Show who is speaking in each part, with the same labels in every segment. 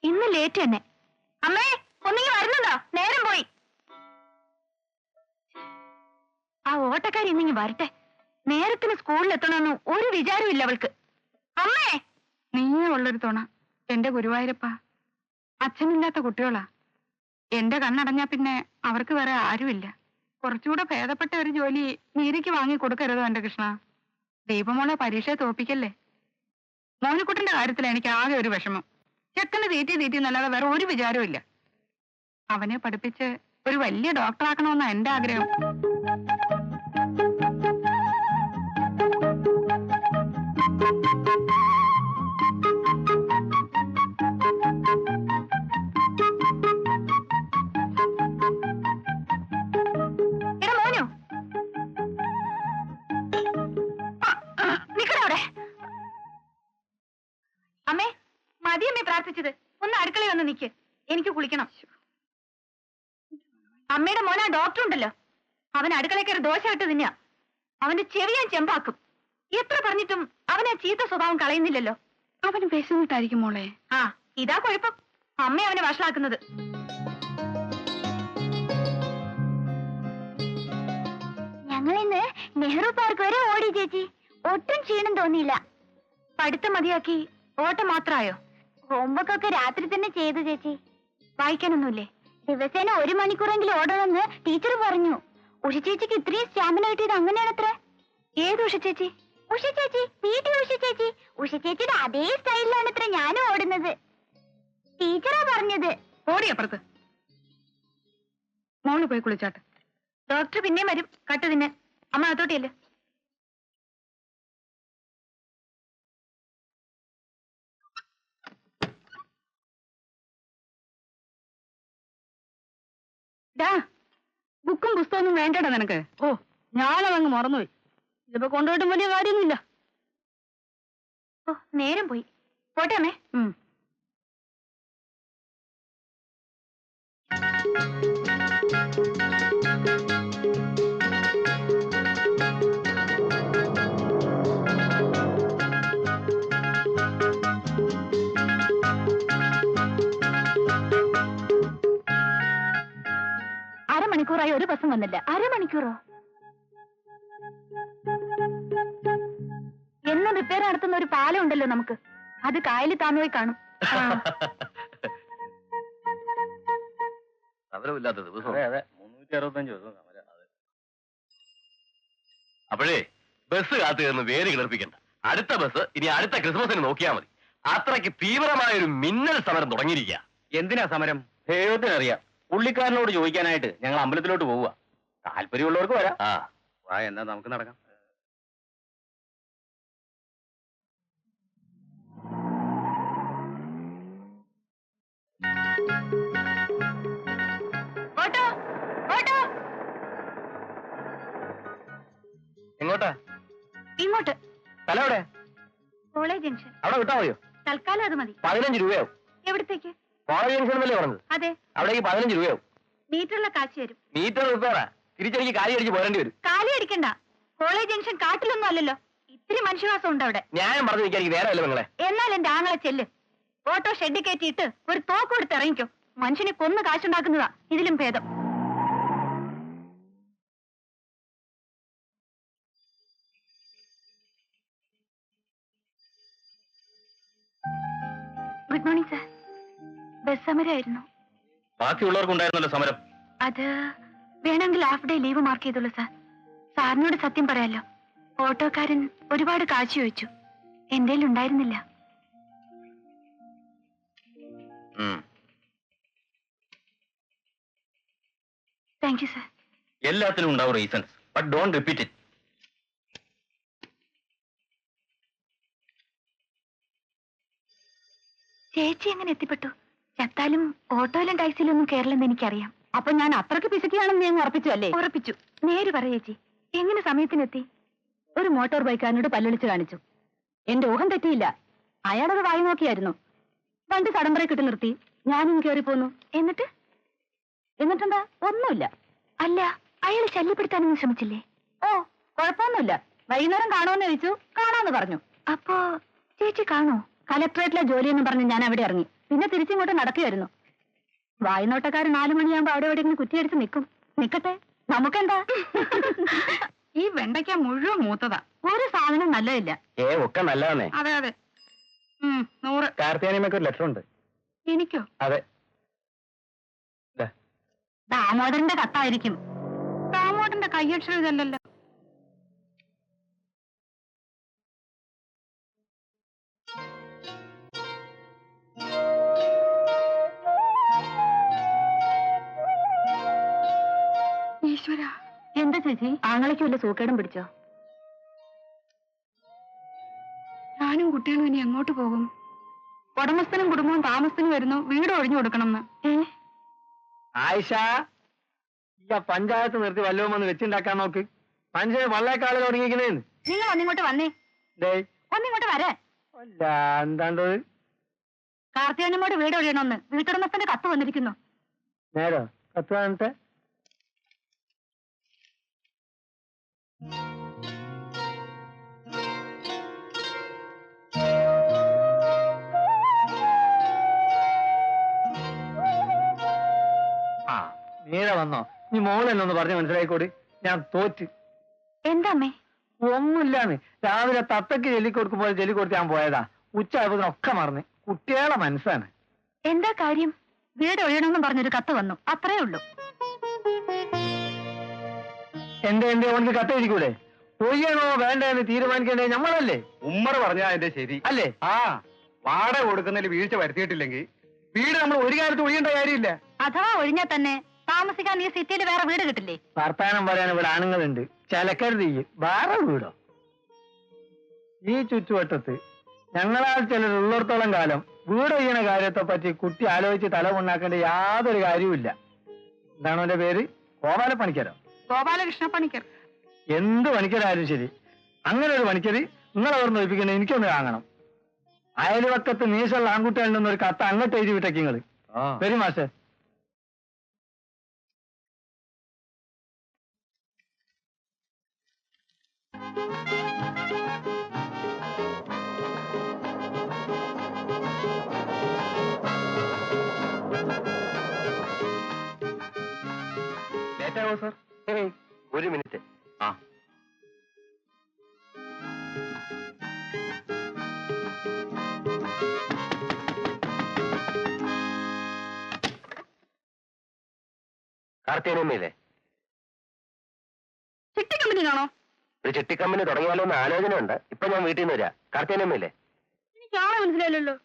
Speaker 1: ഇന്ന് ലേറ്റ് തന്നെ. അമ്മേ, ഒന്നിങ്ങി വരുന്നുണ്ടോ? നേരം പോയി. ആ ഓട്ടക്കാരി ഇന്നിങ്ങി വരട്ടെ. നേരത്തിന് സ്കൂളിലെത്തണമെന്ന് ഒരു വിചാരമില്ല അവൾക്ക്. അമ്മേ,
Speaker 2: നീയേ ഉള്ളൊരു തുണ എന്റെ ഗുരുവായൂരപ്പ. അച്ഛനില്ലാത്ത കുട്ടികളാ. എന്റെ കണ്ണടഞ്ഞാ പിന്നെ അവർക്ക് വേറെ ആരുമില്ല. കുറച്ചുകൂടെ ഭേദപ്പെട്ട ഒരു ജോലി നീരിക്ക് വാങ്ങി കൊടുക്കരുതോ എന്റെ കൃഷ്ണ. ദീപമോളെ പരീക്ഷയെ തോപ്പിക്കല്ലേ. മോനിക്കുട്ടന്റെ കാര്യത്തിൽ എനിക്ക് ആകെ ഒരു വിഷമം. ചെക്കന് തീറ്റി എന്നല്ലാതെ വേറെ ഒരു വിചാരവും ഇല്ല. അവനെ പഠിപ്പിച്ച് ഒരു വലിയ ഡോക്ടറാക്കണമെന്നാ എന്റെ ആഗ്രഹം.
Speaker 1: അമ്മേ, മതിയമ്മേ പ്രാർത്ഥിച്ചത്. ഒന്ന് അടുക്കളയിൽ വന്ന് നിൽക്ക്, എനിക്ക് കുളിക്കണം. അമ്മയുടെ മോനാ ഡോക്ടർ ഉണ്ടല്ലോ, അവൻ അടുക്കളയിൽ കയറി ദോശ ഇട്ട് തിന്നാ. അവന്റെ ചെവി ഞാൻ ചെമ്പാക്കും. എത്ര പറഞ്ഞിട്ടും അവൻ ആ ചീത്ത സ്വഭാവം കളയുന്നില്ലല്ലോ.
Speaker 2: അവന് വിശന്നിട്ടായിരിക്കും മോളെ.
Speaker 1: ആ, ഇതാ കുഴപ്പം. അമ്മ അവനെ വഷളാക്കുന്നത്. ഞങ്ങൾ ഇന്ന് നെഹ്റു പാർക്ക് വരെ ഓടി ചേച്ചി. ഒട്ടും ക്ഷീണം തോന്നിയില്ല. പഠിത്തം മതിയാക്കി ഓട്ടം മാത്രമായോ? ഹോംവർക്ക് ഒക്കെ രാത്രി തന്നെ ചെയ്തു ചേച്ചി. വായിക്കാനൊന്നുമില്ലേ? ദിവസേന 1 മണിക്കൂറെങ്കിലും ഓടണമെന്ന് ടീച്ചർ പറഞ്ഞു. ഉഷ ചേച്ചിക്ക് ഇത്രയും സ്റ്റാമിന കിട്ടിയത് അങ്ങനെയാണത്രേ. ഏത് ഉഷ ചേച്ചി? ഉഷ ചേച്ചി, വീട്ടിൽ ഉഷ ചേച്ചി. ഉഷ ചേച്ചിയുടെ അതേ സ്റ്റൈലിലാണ് ഇത്ര ഞാനും ഓടുന്നത്. ടീച്ചറാ പറഞ്ഞത്.
Speaker 2: ഓടി അപ്പുറത്ത്. മോള് പോയി കുളിച്ചാട്ട്.
Speaker 1: ഡോക്ടർ പിന്നെയും വരും കട്ട് തിന്നെ. അമ്മ അകത്തോട്ടിയല്ലേ.
Speaker 2: ബുക്കും പുസ്തകമൊന്നും വേണ്ടടാ നിനക്ക്. ഓ, ഞാനതങ്ങ് മറന്നുപോയി. ഇതിപ്പോ കൊണ്ടുപോയിട്ടും വലിയ കാര്യമൊന്നുമില്ല.
Speaker 1: ഓ, നേരം പോയി. പോട്ടെ അമ്മേ. അരമണിക്കൂറായി ഒരു ബസ്സും വന്നില്ല. അരമണിക്കൂറോ? എന്നും റിപ്പയർ നടത്തുന്ന ഒരു പാലം ഉണ്ടല്ലോ നമുക്ക്. അത് കായലിൽ താന്നുപോയി കാണും.
Speaker 3: സമരമില്ലാത്ത ദിവസം. 365 ദിവസം സമരം. അപ്പോഴേ ബസ് കാത്തു നിന്ന് വേര് കിളർപ്പിക്കണ്ട. അടുത്ത ബസ് ഇനി അടുത്ത ക്രിസ്മസിന് നോക്കിയാൽ മതി. അത്രയ്ക്ക് തീവ്രമായ ഒരു മിന്നൽ സമരം തുടങ്ങിയിരിക്കുക.
Speaker 4: എന്തിനാ സമരം? ദൈവത്തിനറിയാം. പുള്ളിക്കാരനോട് ചോദിക്കാനായിട്ട് ഞങ്ങൾ അമ്പലത്തിലോട്ട് പോവുക. താല്പര്യമുള്ളവർക്ക് വരാം. വാ, എന്നാ നമുക്ക് നടക്കാം. എങ്ങോട്ടാ?
Speaker 1: ഇങ്ങോട്ട്.
Speaker 4: സ്ഥലം
Speaker 1: കോളേജ് ജംഗ്ഷൻ.
Speaker 4: അവിടെ വിട്ടാ മതിയോ?
Speaker 1: തൽക്കാലം അത് മതി.
Speaker 4: 15 രൂപയാവും.
Speaker 1: എവിടത്തേക്ക്?
Speaker 4: കോളേജ് ജംഗ്ഷൻ എന്നല്ലേ പറഞ്ഞത്?
Speaker 1: അതെ.
Speaker 4: അവിടേക്ക് 15 രൂപയാവും.
Speaker 1: മീറ്ററുള്ള കാശ് തരും.
Speaker 4: മീറ്റർ റിപ്പയറാ. തിരിച്ചെനിക്ക് കാലി അടിച്ച് പോരേണ്ടി വരും.
Speaker 1: കാലി അടിക്കണ്ട. കോളേജ് ജംഗ്ഷൻ കാട്ടിലൊന്നും അല്ലല്ലോ. ഇത്തിരി മനുഷ്യവാസം ഉണ്ട് അവിടെ.
Speaker 4: ന്യായം പറഞ്ഞു നിൽക്കാൻ എനിക്ക് നേരമല്ല നിങ്ങളെ.
Speaker 1: എന്നാൽ എന്റെ ആങ്ങളെ ചെല്ല്. ഓട്ടോ ഷെഡ് കയറ്റിയിട്ട് ഒരു തോക്ക് കൊടുത്ത് ഇറങ്ങിക്കോ. മനുഷ്യനെ കൊന്ന് കാശുണ്ടാക്കുന്നതാ ഇതിലും ഭേദം. Good morning sir. ബസ് സമരമായിരുന്നു.
Speaker 4: ബാക്കിയുള്ളവർക്കുണ്ടായിരുന്നല്ലോ സമരം.
Speaker 1: അത് വേണമെങ്കിൽ ഹാഫ് ഡേ ലീവ് മാർക്ക് ചെയ്തോളൂ സാർ. സാറിനോട് സത്യം പറയാലോ, ഓട്ടോക്കാരൻ ഒരുപാട് കാശ് ചോദിച്ചു. എന്റെ ഉണ്ടായിരുന്നില്ല. Thank you sir.
Speaker 4: എല്ലാത്തിനും ഉണ്ടാവും reasons, but don't repeat it.
Speaker 1: ചേച്ചി എങ്ങനെ എത്തിപ്പെട്ടു? ചത്താലും ഓട്ടോയിലും ടാക്സിയിലും ഒന്നും കേരളെന്ന് എനിക്കറിയാം.
Speaker 2: അപ്പൊ ഞാൻ അത്രക്ക് പിശുക്കിയാണെന്ന് ഞാൻ ഉറപ്പിച്ചു അല്ലേ?
Speaker 1: ഉറപ്പിച്ചു. നേര് പറ ചേച്ചി, എങ്ങനെ സമയത്തിനെത്തി?
Speaker 2: ഒരു മോട്ടോർ ബൈക്കാരനോട് പല്ലൊളിച്ച് കാണിച്ചു. എന്റെ ഊഹം തെറ്റിയില്ല. അയാളത് വായി നോക്കിയായിരുന്നു. വണ്ടി സടംബറെ കിട്ടി നിർത്തി. ഞാനും കയറിപ്പോന്നു. എന്നിട്ടെന്താ? ഒന്നുമില്ല.
Speaker 1: അല്ല, അയാൾ ശല്യപ്പെടുത്താനൊന്നും ശ്രമിച്ചില്ലേ?
Speaker 2: ഓ, കുഴപ്പമൊന്നുമില്ല. വൈകുന്നേരം കാണുമെന്ന് ചോദിച്ചു. കാണാന്ന് പറഞ്ഞു.
Speaker 1: അപ്പോ ചേച്ചി കാണോ? കലക്ടറേറ്റിലെ ജോലിയെന്ന് പറഞ്ഞ് ഞാൻ അവിടെ ഇറങ്ങി. പിന്നെ തിരിച്ചിങ്ങോട്ട് നടക്കുകയായിരുന്നു. വായ്നോട്ടക്കാരൻ 4 മണിയാകുമ്പോ അവിടെ എവിടെയെങ്കിലും കുറ്റിയടിച്ച് നിൽക്കും. നിക്കട്ടെ, നമുക്കെന്താ?
Speaker 2: ഈ വെണ്ടയ്ക്ക മുഴുവൻ മൂത്തതാ.
Speaker 1: ഒരു സാധനം നല്ലതില്ല.
Speaker 4: ഒക്കെ നല്ലതാണേ.
Speaker 2: അതെ അതെ. 100.
Speaker 4: കാർത്തിയാനിയമ്മക്ക് ഒരു ലെറ്റർ ഉണ്ട്.
Speaker 2: എനിക്കോ?
Speaker 4: അതെ.
Speaker 1: ദാമോദരന്റെ കത്തായിരിക്കും.
Speaker 2: ദാമോദരന്റെ കയ്യക്ഷരം ഇതല്ലല്ലോ. ഈശ്വര,
Speaker 1: എന്താ ചേച്ചി, ആങ്ങളയ്ക്ക് വല്ല സൂക്കേടും പിടിച്ചോ?
Speaker 2: ഞാനും കുട്ടികളും ഇനി എങ്ങോട്ട് പോകും? ഉടമസ്ഥനും കുടുംബവും താമസത്തിന് വരുന്നു, വീട് ഒഴിഞ്ഞു കൊടുക്കണമെന്ന്.
Speaker 4: ആയിഷ, പഞ്ചായത്ത് നിർത്തി വല്ലതും വന്ന് വെച്ചുണ്ടാക്കാൻ നോക്ക്. പഞ്ചായത്ത് വള്ളേക്കാളിൽ തുടങ്ങിയിരിക്കുന്നേന്ന്.
Speaker 1: നിങ്ങൾ ഒന്നിങ്ങോട്ട് വന്നേ. ഒന്നിങ്ങോട്ട് വരേ.
Speaker 4: അല്ല, എന്താണ്ടത്?
Speaker 1: കാർത്തിയാനിയമ്മോട് വീട് ഒഴിയണമെന്ന് വീട്ടുടമസ്ഥന്റെ കത്ത് വന്നിരിക്കുന്നു.
Speaker 4: നേരോ? കത്ത് വന്നിട്ട് നേരെ വന്നോ? നീ മോളെന്നൊന്ന് പറഞ്ഞ് മനസ്സിലായിക്കോടി. ഞാൻ തോറ്റ്.
Speaker 1: എന്താ അമ്മേ?
Speaker 4: ഒന്നുമില്ലാന്ന്. രാവിലെ തത്തക്ക് ജെല്ലിക്കൊടുക്കുമ്പോൾ ജെല്ലിക്കൊടുത്ത് ഞാൻ പോയതാ. ഉച്ചയായതിനൊക്കെ മറന്ന്. കുട്ടികളെ മനസ്സാണ്.
Speaker 1: എന്താ കാര്യം? വീട് ഒഴിയണമെന്ന് പറഞ്ഞൊരു കത്ത് വന്നു, അത്രേ ഉള്ളൂ.
Speaker 4: എന്റെ ഓనికి കത്തെഴുതിക്കൂടെ? ഒയ്യണോ വേണ്ട എന്ന് തീരുമാനിക്കേണ്ടേ നമ്മളല്ലേ?
Speaker 5: ഉമ്മർ പറഞ്ഞാ അതിന്റെ ശരി
Speaker 4: അല്ലേ?
Speaker 5: വാടക കൊടുക്കുന്നതിൽ വീഴ്ച വരുത്തിയിട്ടില്ലെങ്കിൽ വീട് നമ്മൾ ഒരു കാലത്ത് ഒഴിയേണ്ട കാര്യമില്ല.
Speaker 1: അഥവാ ഒഴിഞ്ഞാൽ തന്നെ താമസിക്കാൻ ഈ സിറ്റിയിൽ വേറെ വീട് കിട്ടില്ലേ?
Speaker 4: വർത്താനം പറയാൻ ഇവിടെ ആണുങ്ങളുണ്ട്. ചലക്കരുത്. വേറെ വീടോ? ഈ ചുറ്റുവട്ടത്ത് ഞങ്ങളാൽ ചിലരുള്ളിടത്തോളം കാലം വീട് ഒഴിയണ കാര്യത്തെ പറ്റി കുട്ടി ആലോചിച്ച് തല ഉണ്ടാക്കേണ്ട യാതൊരു കാര്യവുമില്ല. എന്താണോ എന്റെ പേര്? ഗോപാലപ്പണിക്കരോ?
Speaker 2: ഗോപാലകൃഷ്ണ പണിക്കർ.
Speaker 4: എന്ത് പണിക്കരായാലും ശരി, അങ്ങനെ ഒരു പണിക്കര് നിങ്ങളെ ഓർമ്മ ഒഴിപ്പിക്കണേ എനിക്കൊന്ന് കാണണം. അയൽവക്കത്ത് നീശുള്ള ആൺകുട്ടികളിൽ നിന്നൊരു കത്ത് അങ്ങോട്ട് എഴുതി വിട്ടേക്ക് നിങ്ങള്. വരും മാഷേ.
Speaker 3: ലേറ്റാവോ സാർ? ഒരു മിനിറ്റ്. കാർത്തിയാനിയമ്മയില്ലേ?
Speaker 2: ചിട്ടി കമ്പനിയാണോ?
Speaker 3: ഒരു ചിട്ടി കമ്പനി തുടങ്ങിയാലോ എന്ന് ആലോചന ഉണ്ട്. ഇപ്പൊ ഞാൻ വീട്ടിൽ നിന്ന് വരാം. കാർത്തിയാനിയമ്മയില്ലേ?
Speaker 2: എനിക്ക് ആളെ മനസ്സിലായില്ലല്ലോ.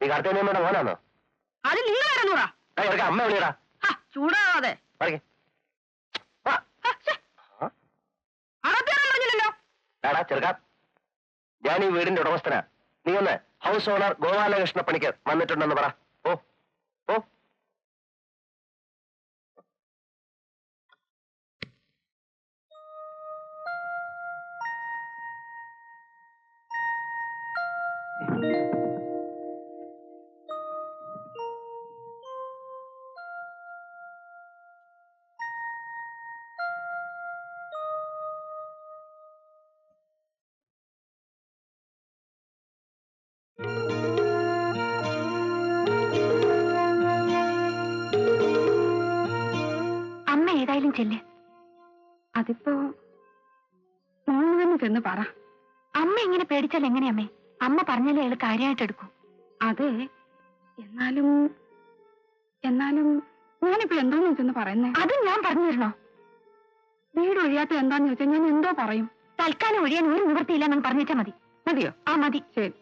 Speaker 3: നീ കാർത്തിയാനിയമ്മയുടെ മോനാണോ?
Speaker 2: അത് നിങ്ങൾ ഇറങ്ങൂടാ.
Speaker 3: അമ്മ വിളിയടാ.
Speaker 2: ചൂടാവാതെ.
Speaker 3: എടാ ചെറുക്ക, ഞാൻ ഈ വീടിന്റെ ഉടമസ്ഥനാ. നീ ഒന്ന് ഹൗസ് ഓണർ ഗോപാലകൃഷ്ണ പണിക്കർ വന്നിട്ടുണ്ടെന്ന് പറ. ഓ ഓ
Speaker 1: അമ്മ ഏതായാലും ചെല്ല്.
Speaker 2: അതിപ്പോ മോള് തന്നെ ചെന്ന് പറ.
Speaker 1: അമ്മ ഇങ്ങനെ പേടിച്ചാൽ എങ്ങനെയമ്മേ? അമ്മ പറഞ്ഞാലേ അയാൾ കാര്യമായിട്ട് എടുക്കും.
Speaker 2: അതെ, എന്നാലും ഞാനിപ്പോ എന്തോന്ന് വെച്ചെന്ന് പറയുന്നേ?
Speaker 1: അത് ഞാൻ പറഞ്ഞു തരണോ?
Speaker 2: വീട് ഒഴിയാത്ത എന്താന്ന് ചോദിച്ചാൽ ഞാൻ എന്തോ പറയും.
Speaker 1: തൽക്കാലം ഒഴിയാൻ ഒരു നിവൃത്തിയില്ല എന്ന് പറഞ്ഞാൽ മതി.
Speaker 2: മതിയോ?
Speaker 1: ആ മതി.
Speaker 2: ശരി.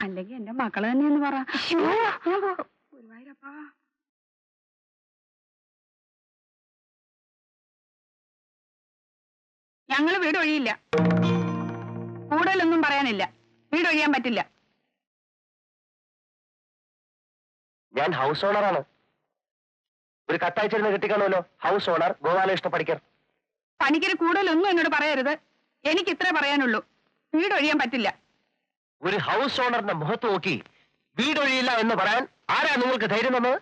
Speaker 2: അല്ലെങ്കിൽ എന്റെ മക്കള് തന്നെയെന്ന് പറ. ഗുരുവായൂരപ്പാ. ഞങ്ങള് വീട് ഒഴിയില്ല. കൂടുതലൊന്നും പറയാനില്ല. വീട് ഒഴിയാൻ പറ്റില്ല.
Speaker 3: ഞാൻ ഹൗസ് ഓണറാണ്. ഒരു കത്തയച്ചിരുന്ന് കിട്ടിക്കാണല്ലോ. House owner Gopalakrishna Panicker.
Speaker 2: പണിക്കര് കൂടുതലൊന്നും എന്നോട് പറയരുത്. എനിക്ക് ഇത്രേ പറയാനുള്ളൂ. വീട് ഒഴിയാൻ പറ്റില്ല.
Speaker 3: ഒരു ഹൗസ് ഓണറിന്റെ മുഖത്ത് നോക്കി വീടൊഴിയില്ല എന്ന് പറയാൻ ആരാ നിങ്ങൾക്ക് ധൈര്യം തന്നത്?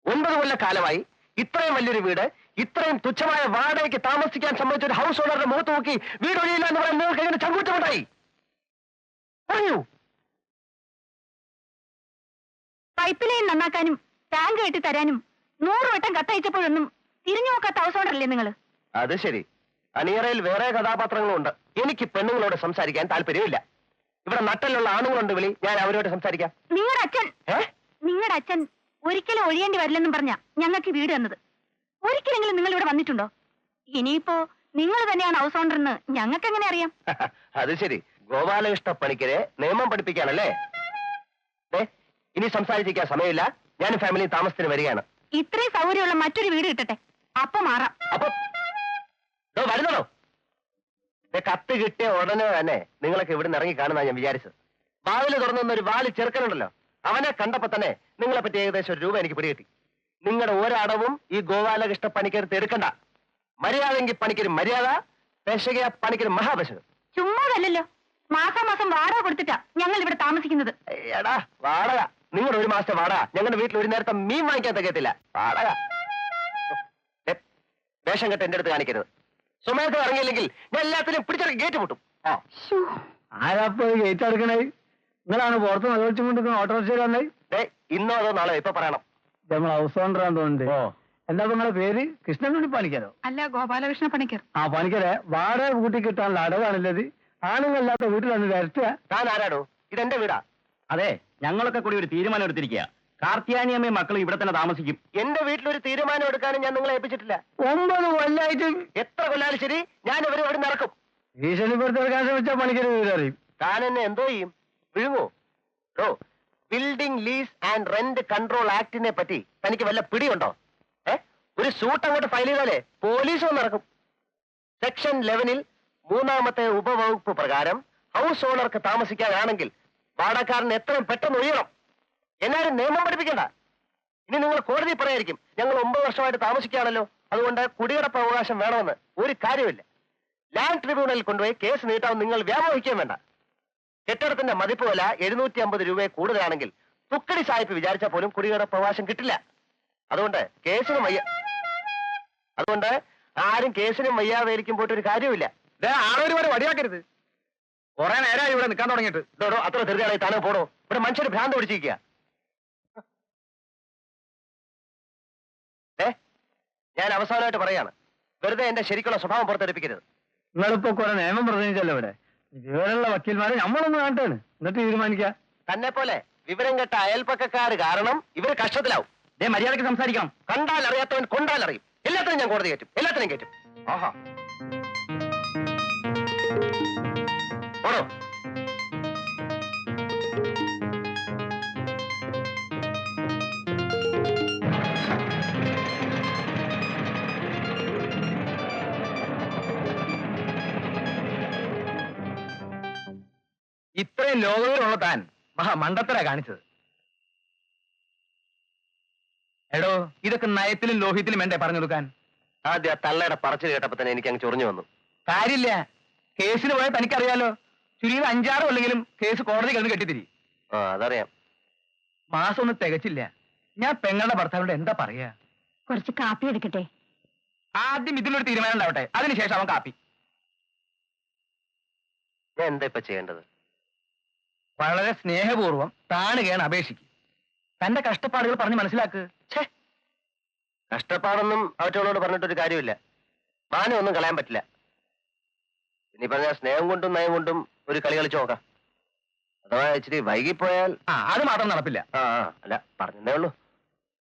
Speaker 3: 9 കൊല്ലക്കാലമായി ഇത്രയും വലിയൊരു വീട് ഇത്രയും തുച്ഛമായ വാടകയ്ക്ക് താമസിക്കാൻ സംബന്ധിച്ച ഒരു ഹൗസ് ഓണറുടെ മുഖത്ത് നോക്കി വീട് ഒഴിയില്ല എന്ന് പറയാൻ നിങ്ങൾക്ക് എങ്ങനെ ചങ്കൂറ്റമുണ്ടായി? പറയൂ.
Speaker 1: പൈപ്പ് ലൈൻ നന്നാക്കാനും ടാങ്ക് കെട്ടി തരാനും 100 വട്ടം കത്തയച്ചപ്പോഴൊന്നും തിരിഞ്ഞു നോക്കാത്ത ഹൗസ് ഓണറല്ലേ നിങ്ങൾ?
Speaker 3: അത് ശരി. അണിയറയിൽ വേറെ കഥാപാത്രങ്ങളുണ്ട്. എനിക്ക് പെണ്ണുങ്ങളോട് സംസാരിക്കാൻ താല്പര്യമില്ല. ഇവിടെ നട്ടലുള്ള ആണുങ്ങളുണ്ട് വിളി, ഞാൻ അവരോട് സംസാരിക്കാം.
Speaker 1: നിങ്ങളുടെ അച്ഛൻ ഒരിക്കലും ഒഴിയേണ്ടി വരില്ലെന്നും പറഞ്ഞ ഞങ്ങൾക്ക് വീട് തന്നത്. ഒരിക്കലെങ്കിലും നിങ്ങൾ ഇവിടെ വന്നിട്ടുണ്ടോ? ഇനിയിപ്പോ നിങ്ങൾ തന്നെയാണ് ഹൗസ് ഓണർ എന്ന് ഞങ്ങൾക്ക് എങ്ങനെ അറിയാം?
Speaker 3: അത് ശരി. ഗോപാലകൃഷ്ണ പണിക്കരെ നിയമം പഠിപ്പിക്കാനല്ലേ? ഇനി സംസാരിച്ചിരിക്കാൻ സമയമില്ല. ഞാൻ ഫാമിലി താമസത്തിന് വരികയാണ്.
Speaker 1: ഇത്രയും സൗകര്യമുള്ള മറ്റൊരു വീട് കിട്ടട്ടെ, അപ്പൊ മാറാം.
Speaker 3: അപ്പൊ വരുന്നോ? കത്ത് കിട്ടിയ ഉടനെ തന്നെ നിങ്ങളൊക്കെ ഇവിടെ നിന്ന് ഇറങ്ങി കാണുന്ന ഞാൻ വിചാരിച്ചത്. വാതില് തുറന്നൊരു ഒരു വാല് ചെറുക്കനുണ്ടല്ലോ, അവനെ കണ്ടപ്പോ തന്നെ നിങ്ങളെ പറ്റി ഏകദേശം ₹1 എനിക്ക് പിടികിട്ടി. നിങ്ങളുടെ ഒരടവും ഈ ഗോപാലകൃഷ്ണ പണിക്കരുത്ത് എടുക്കണ്ട. മര്യാദെങ്കിൽ പണിക്കര് മര്യാദ, പെശക പണിക്കര് മഹാപെശക.
Speaker 1: ചുമ്മാതല്ലോ, മാസം വാടക കൊടുത്തിട്ടാ ഞങ്ങൾ ഇവിടെ താമസിക്കുന്നത്.
Speaker 3: എടാ വാടക, നിങ്ങളുടെ 1 മാസത്തെ വാടക ഞങ്ങളുടെ വീട്ടിൽ ഒരു നേരത്തെ മീൻ വാങ്ങിക്കാൻ തികയത്തില്ല. വാടക വേഷം കെട്ട് എന്റെ അടുത്ത് കാണിക്കരുത്. സുമേധം ഇറങ്ങിയില്ലെങ്കിൽ ഞാൻ എല്ലാത്തിനും പിടിച്ചിറക്കി ഗേറ്റ് പൊട്ടും.
Speaker 4: ആരാപ്പോ ഗേറ്റ് എടുക്കണേ? നിങ്ങളാണ് പുറത്ത് നിലവിളിച്ചുകൊണ്ട് ഓട്ടോറിക്ഷയിൽ വന്നേ?
Speaker 3: ഇന്നോ അതോ നാളെ ഇപ്പൊ പറയണം.
Speaker 4: നമ്മൾ ഹൗസ് ഓണറാന്ന് തോന്നുന്നുണ്ട്. എന്താ നിങ്ങളെ പേര്? കൃഷ്ണൻകുട്ടി പണിക്കരോ?
Speaker 2: അല്ല, ഗോപാലകൃഷ്ണ പണിക്കർ.
Speaker 4: ആ പണിക്കരെ, വാടക കൂട്ടി കിട്ടാനുള്ള അടവാണല്ലത്. ആണുങ്ങളില്ലാത്ത വീട്ടിലാണ് വരട്ടുക.
Speaker 3: താൻ ആരാടോ? ഇതെന്റെ വീടാ.
Speaker 5: അതെ, ഞങ്ങളൊക്കെ കൂടി ഒരു തീരുമാനം എടുത്തിരിക്കുക. കാർത്തിയാനിയമ്മയും മക്കളും ഇവിടെ തന്നെ താമസിക്കും.
Speaker 3: എന്റെ വീട്ടിലൊരു തീരുമാനം എടുക്കാനും ഞാൻ നിങ്ങളെ ഏൽപ്പിച്ചിട്ടില്ല.
Speaker 4: 9 കൊല്ലായിട്ട്
Speaker 3: എത്ര കൊല്ലാലും ശരി, ഞാൻ ഇവരെ ഇവിടെ നടക്കും.
Speaker 4: ഭീഷണിപ്പെടുത്തിയെടുക്കാൻ ശ്രമിച്ചാൽ പണിക്കര് വീടറിയും.
Speaker 3: താൻ എന്നെ എന്തോ ചെയ്യും? വിഴുങ്ങോ? Building lease and rent control ആക്ടിനെ പറ്റി തനിക്ക് വല്ല പിടിയുണ്ടോ? ഒരു സൂട്ട് അങ്ങോട്ട് ഫയൽ ചെയ്താലേ പോലീസ് വന്ന് നടക്കും. സെക്ഷൻ 11 3ാമത്തെ ഉപവകുപ്പ് പ്രകാരം ഹൗസ് ഓണർക്ക് താമസിക്കാനാണെങ്കിൽ വാടകക്കാരൻ എത്രയും പെട്ടെന്ന് ഒഴിയണം. എന്നാലും നിയമം പഠിപ്പിക്കണ്ട. ഇനി നിങ്ങൾ കോടതി പറയായിരിക്കും ഞങ്ങൾ 9 വർഷമായിട്ട് താമസിക്കുകയാണല്ലോ, അതുകൊണ്ട് കുടികിടപ്പ് അവകാശം വേണമെന്ന്. ഒരു കാര്യമില്ല. ലാൻഡ് ട്രിബ്യൂണലിൽ കൊണ്ടുപോയി കേസ് നീട്ടാൻ നിങ്ങൾ വ്യാമോഹിക്കുകയും വേണ്ട. കെട്ടിടത്തിന്റെ മതിപ്പ് വില 750 രൂപയെ കൂടുതലാണെങ്കിൽ തുക്കടി സായിപ്പ് വിചാരിച്ചാൽ പോലും കുടികിടപ്പ് അവകാശം കിട്ടില്ല. അതുകൊണ്ട് ആരും കേസിനും വയ്യാവേലിക്കും പോയിട്ട് ഒരു കാര്യമില്ല.
Speaker 5: ആളൊരുപാട് വടിയാക്കരുത്. കുറെ നേരമായി ഇവിടെ നിൽക്കാൻ തുടങ്ങിയിട്ട്.
Speaker 3: അത്ര തീർച്ചയായും താനോ പോടോ. ഇവിടെ മനുഷ്യന് ഭ്രാന്ത് പിടിച്ചിരിക്കുക. ഞാൻ അവസാനമായിട്ട് പറയാണ്, വെറുതെ എന്റെ ശരിക്കുള്ള സ്വഭാവം പുറത്തെടുപ്പിക്കരുത്.
Speaker 4: നിങ്ങളിപ്പോ കുറെ നിയമം പ്രസംഗിച്ചല്ലോ ഇവിടെ. വിവരമുള്ള വക്കീൽമാരെ നമ്മളൊന്ന് കാണട്ടാണ്, എന്നിട്ട് തീരുമാനിക്കാം.
Speaker 3: തന്നെ പോലെ വിവരം കെട്ട അയൽപ്പക്കക്കാര് കാരണം ഇവര് കഷ്ടത്തിലാവും.
Speaker 5: മര്യാദയ്ക്ക് സംസാരിക്കണം.
Speaker 3: കണ്ടാൽ അറിയാത്തവൻ കൊണ്ടാൽ അറിയും. എല്ലാത്തിനും ഞാൻ കോടതി കയറ്റും, എല്ലാത്തിനും കയറ്റും. ആഹാ ഓടോ.
Speaker 5: ഇത്രയും ലോകവിലുള്ള താൻ മണ്ടത്തരാ കാണിച്ചത്. എടോ, ഇതൊക്കെ നയത്തിലും ലോഹ്യത്തിലും വേണ്ടേ പറഞ്ഞു കൊടുക്കാൻ?
Speaker 3: ആദ്യം ആ തള്ളയുടെ പറച്ചിൽ കേട്ടപ്പോ തന്നെ എനിക്ക് അങ്ങ് ചൊറിഞ്ഞു വന്നു.
Speaker 5: കാര്യമില്ല, കേസിന് പോയാൽ തനിക്കറിയാലോ, ചുരുങ്ങിയത് 5-6 കൊല്ലെങ്കിലും കേസ് കോടതി കിടന്ന് കെട്ടിത്തിരി.
Speaker 3: അതറിയാം.
Speaker 5: മാസം ഒന്നും തികച്ചില്ല. ഞാൻ പെങ്ങളുടെ ഭർത്താവിനോട് എന്താ പറയാ?
Speaker 1: കുറച്ച് കാപ്പി എടുക്കട്ടെ?
Speaker 5: ആദ്യം ഇതിലൊരു തീരുമാനം ഉണ്ടാവട്ടെ, അതിനുശേഷം അവൻ കാപ്പി.
Speaker 3: ഞാൻ എന്താ ഇപ്പൊ ചെയ്യേണ്ടത്?
Speaker 5: വളരെ സ്നേഹപൂർവ്വം താണുകയാണ് അപേക്ഷിക്കും. തന്റെ കഷ്ടപ്പാടുകൾ പറഞ്ഞ് മനസ്സിലാക്ക്.
Speaker 3: കഷ്ടപ്പാടൊന്നും അവറ്റോളോട് പറഞ്ഞിട്ടൊരു കാര്യമില്ല. മാനൊന്നും കളയാൻ പറ്റില്ല. ഇനി പറഞ്ഞ സ്നേഹം കൊണ്ടും നയം കൊണ്ടും ഒരു കളി കളിച്ചു നോക്കാം. അഥവാ ഇച്ചിരി വൈകിപ്പോയാൽ
Speaker 5: അത് മാത്രം നടപ്പില്ല.
Speaker 3: അല്ല പറഞ്ഞേ ഉള്ളൂ.